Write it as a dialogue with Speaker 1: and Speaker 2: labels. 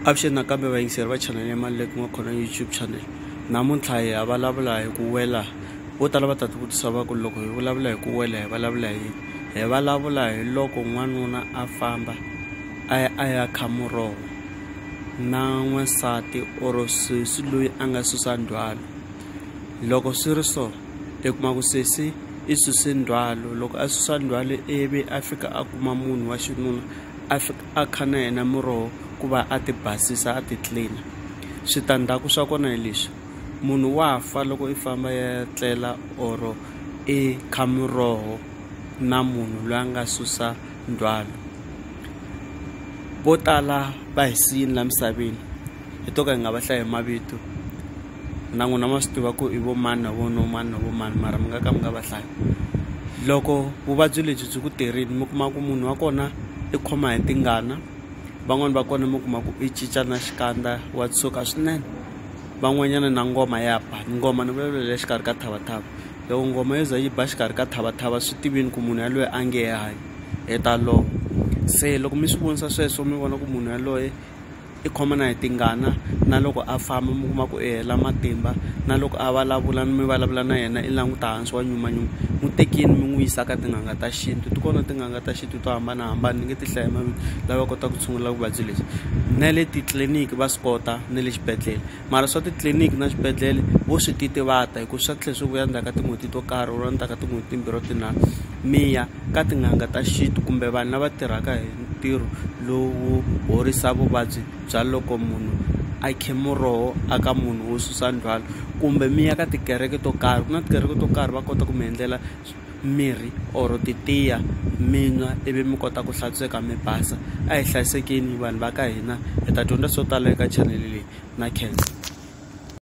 Speaker 1: Avuxeni nakambe vayingiseri va channel ya Maluleki ku nga khona YouTube channel. Namuntlha hi vulavula hi ku wela. Vo tala va ta tivutisa va ku loko hi vulavula hi ku wela hi vulavula hi vulavula hi loko n'wanuna a famba a ya kha muroho na n'wansati or sesi loyi a nga susa ndzhwalo. Loko swi ri so i kuma ku sesi i suse ndzhwalo, loko a susa ndzhwalo ivi a fika a kuma munhu wa xinuna a fika a kha na yena muroho ku va a ti basisa a ti clean. Switandzhaku swa kona hi leswi, munhu wa fa loko i famba ya tlela or i kha muroho na munhu loyi a nga susa ndzhwalo. Vo tala va hi siyini la misaveni hi to ka hi nga va hlayi mavito, na n'wina ma swi tiva ku i vo mani na vo no mani na vo mani, mara mi nga ka mi nga va hlayi. Loko vuvabyi lebyi byi ku tirhini mi kuma ku munhu wa kona i khoma hi tingana, van'wani va kona mi kuma ku i cinca na xikandza wa tshuka swinene, van'wanyana na ngoma ya ba. Ngoma ni vulavula xikarhi ka thavathava, loko ngoma yo za yi ba xikarhi ka thavathava swi tivini ku munhu yaloye a nge hanyi hi ta lova. Se loko mi swi vonisa sweswo mi vona ku munhu yaloye i khoma na hi tingana, na loko a famba mi kuma ku i hela matimba, na loko a vulavula mi vulavula na yena i languta hansi wa nyumanyuma, mu tekini mi n'wi yisa ka tin'anga ta xintu. Ti kona tin'anga ta xintu to hambanahambana, ni nge ti hlayi mavito, lava kota ku tshungula vuvabyi lebyi. Na le titliliniki va swi kota, na le xibedhlele, mara swa titliliniki na swibedhlele vo swi titivata hi ku swa tlhela swi vuya ndzhaku ka tin'hweti to karhi or ndzhaku ka tin'hweti timbirhi tinharhu mi ya ka tin'anga ta xintu kumbe vanhu lava tirhaka hi ntirho lowu horisa vuvabyi bya loko munhu a khe muroho aka munhu wo susa ndzhwalo, kumbe mi ya ka tikereke to karhi. Ku na tikereke to karhi va kota ku mi endlela mirhi or titiya mi nwa ivi mi kota ku hlantsweka mi basa. A hi hlayisekeni vanhu va ka hina, hi ta dyondza swo tala eka channel leyi na khensa.